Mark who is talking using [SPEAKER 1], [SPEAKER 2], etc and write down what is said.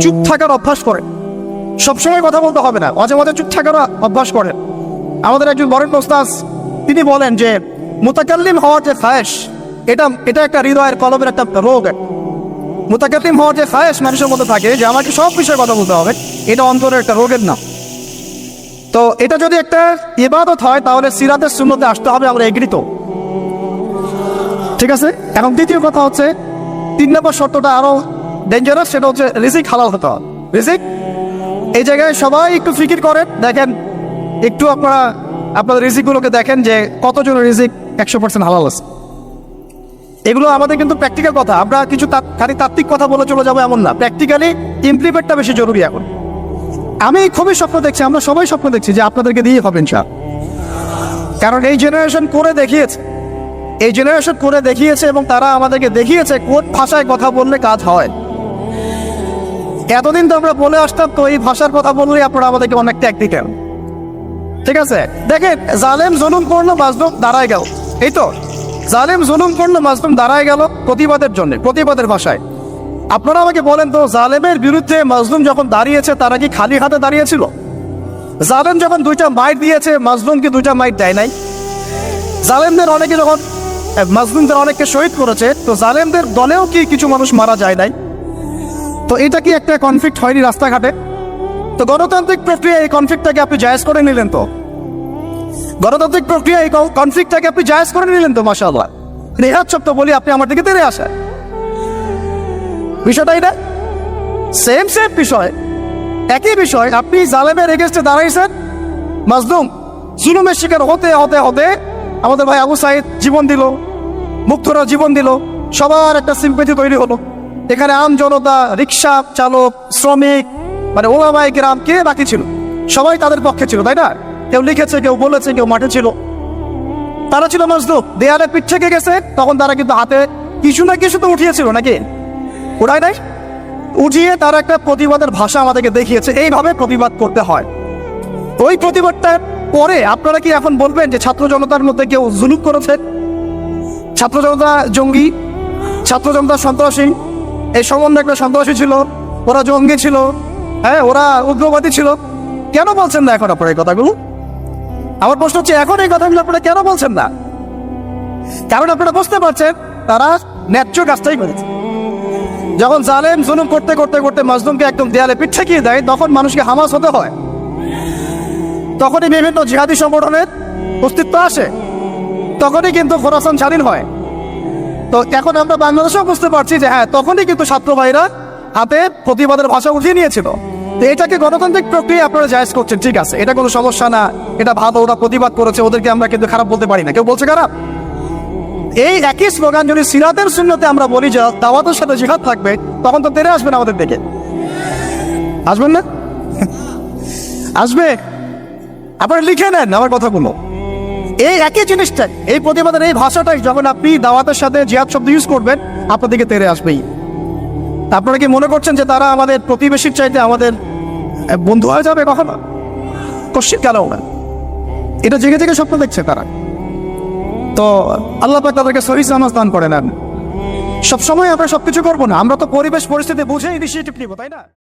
[SPEAKER 1] চুপ থাকার অভ্যাস করেন। সবসময় কথা বলতে হবে না, মাঝে মাঝে চুপ থাকার অভ্যাস করেন। আমাদের একজন বরেণ্য ওস্তাদ তিনি বলেন যে মুতাকাল্লিম হওয়ার যে খায়েশ, এটা একটা হৃদয়ের কলমের একটা রোগ। মুতাকাল্লিম হওয়ার যে খায়েশ মানুষের মধ্যে থাকে যে আমাকে সব বিষয়ে কথা বলতে হবে, এটা অন্তরের একটা রোগের নাম। তো এটা যদি একটা ইবাদত হয় তাহলে সিরাতের সুন্নতে আসতে হবে, আমরা এগ্রিত, ঠিক আছে। এবং দ্বিতীয় কথা হচ্ছে 3 নম্বর শর্তটা আরো ডেঞ্জারাস, সেটা হচ্ছে রিজিক হালাল হতে হবে। রিজিক এই জায়গায় সবাই একটু ফিকির করেন, দেখেন একটু আপনারা আপনাদের রিজিকগুলোকে দেখেন যে কতজন রিজিক 100% হালাল আছে। এগুলো আমাদের কিন্তু প্র্যাকটিক্যাল কথা, আমরা কিছু খালি তাত্ত্বিক কথা বলে চলে যাবো এমন না, প্র্যাকটিক্যালি ইমপ্লিমেন্টটা বেশি জরুরি এখন। আমি খুবই স্বপ্ন দেখছি, আমরা সবাই স্বপ্ন দেখছি যে আপনাদেরকে দিয়ে হবে ইনশাআল্লাহ। কারণ এই জেনারেশন করে দেখিয়েছে, এবং তারা আমাদেরকে দেখিয়েছে কোন ভাষায় কথা বললে কাজ হয়। এতদিন তো আমরা বলে আসতাম, তো এই ভাষার কথা বললে আপনারা আমাদেরকে অনেক ট্যাগ দিতেন, ঠিক আছে। দেখেন জালেম জুলুম করলো, মাজলুম দাঁড়ায় গেল, এই তো জালেম জুলুম করলো, মাজলুম দাঁড়ায় গেল প্রতিবাদের জন্য, প্রতিবাদের ভাষায়। আপনারা আমাকে বলেন তো, জালেমের বিরুদ্ধে মাজলুম যখন দাঁড়িয়েছে তারা কি খালি হাতে দাঁড়িয়েছিল? জালেম যখন 2টা মাইট দিয়েছে, মাজলুম কি 2টা মাইট দেয় নাই? জালেমদের অনেকে যখন মাজলুমদের অনেককে শহীদ করেছে, তো জালেমদের দলেও কি কিছু মানুষ মারা যায় নাই? তো এটা কি একটা কনফ্লিক্ট হয়নি রাস্তাঘাটে? তো গণতান্ত্রিক প্রক্রিয়া এই কনফ্লিক্টটাকে আপনি জায়েজ করে নিলেন, তো গণতান্ত্রিক প্রক্রিয়া এই কনফ্লিক্টটাকে আপনি জায়েজ করে নিলেন তো, মাশাআল্লাহ। নেহাত শব্দ বলি আপনি আমার দিকে তেড়ে আসেন, বিষয়টাই না সেম বিষয়, একই বিষয়। আপনি জালেমের এগেইনস্টে দাঁড়াইছেন, মাজলুম জুলুমের শিকার হতে হতে হতে আমাদের ভাই আবু সাইদ জীবন দিল, মুগ্ধরা জীবন দিল, সবার একটা সিম্পেথি তৈরি হলো। এখানে আম জনতা, রিক্সা চালক, শ্রমিক, মানে ওলামায়ে কেরাম, কে বাকি ছিল? সবাই তাদের পক্ষে ছিল, তাই না? কেউ লিখেছে, কেউ বলেছে, কেউ মাঠে ছিল। তারা ছিল মাজলুম, দেয়ালে পিঠ থেকে গেছে, তখন তারা কিন্তু হাতে কিছু না কিছু তো উঠিয়েছিল, নাকি উঠায় নাই? উঠিয়ে তারা একটা প্রতিবাদের ভাষা আমাদেরকে দেখিয়েছে, এইভাবে প্রতিবাদ করতে হয়। ওই প্রতিবাদটার পরে আপনারা কি এখন বলবেন যে ছাত্র জনতার মধ্যে কেউ জুলুম করেছে, ছাত্র জনতা জঙ্গি, ছাত্র জনতা সন্ত্রাসী? এই সম্বন্ধে একটা সন্ত্রাসী ছিল, ওরা জঙ্গি ছিল, হ্যাঁ ওরা উগ্রবাদী ছিল। কেন বলছেন না এখন আপনারা এই কথাগুলো? আমার প্রশ্ন হচ্ছে, এখন এই কথাগুলো আপনারা কেন বলছেন না? কারণ আপনারা বুঝতে পারছেন তারা ন্যায্য কাজটাই করেছে। যখন জালেম জুলুম করতে করতে করতে মাজলুমকে একদম দেয়ালে পিঠ ঠেকিয়ে দেয়, তখন মানুষকে হামাস হতে হয়, তখনই বিভিন্ন জিহাদি সংগঠনের অস্তিত্ব আসে, তখনই কিন্তু খোরাসান স্বাধীন হয়। তো এখন আমরা বাংলাদেশেও বুঝতে পারছি যে হ্যাঁ, তখনই কিন্তু ছাত্র ভাইরা হাতে প্রতিবাদের ভাষা উঠিয়ে নিয়েছিল। তো এটাকে গণতান্ত্রিক প্রক্রিয়া আপনারা জায়েজ করছেন, ঠিক আছে, এটা কোনো সমস্যা না, এটা ভালো, ওরা প্রতিবাদ করেছে, ওদেরকে আমরা কিন্তু খারাপ বলতে পারি না, কেউ বলছে খারাপ? এই একই স্লোগান যদি সিরাতের সুন্নতে আমরা বলি যে দাওয়াতের সাথে জিহাদ থাকবে, তখন তো তেরে আসবেন আমাদের দিকে, আসবেন না? আসবে। আপনারা লিখে নেন আমার কথাগুলো, এই একই জিনিসটাই, এই প্রতিবাদের এই ভাষাটাই যখন আপনি দাওয়াতের সাথে জিহাদ শব্দ ইউজ করবেন, আপনার দিকে তেরে আসবেই। আপনারা কি মনে করছেন যে তারা আমাদের প্রতিবেশীর চাইতে আমাদের বন্ধু হয়ে যাবে? কখনো কশিন কেন না, এটা জেগে জেগে স্বপ্ন দেখছে তারা। তো আল্লাহ পাক তাদেরকে সহিহ জান্নাত দান করে নেন। সবসময় আমরা সবকিছু করবো না, আমরা তো পরিবেশ পরিস্থিতি বুঝে ইনিশিয়েটিভ নিব, তাই না?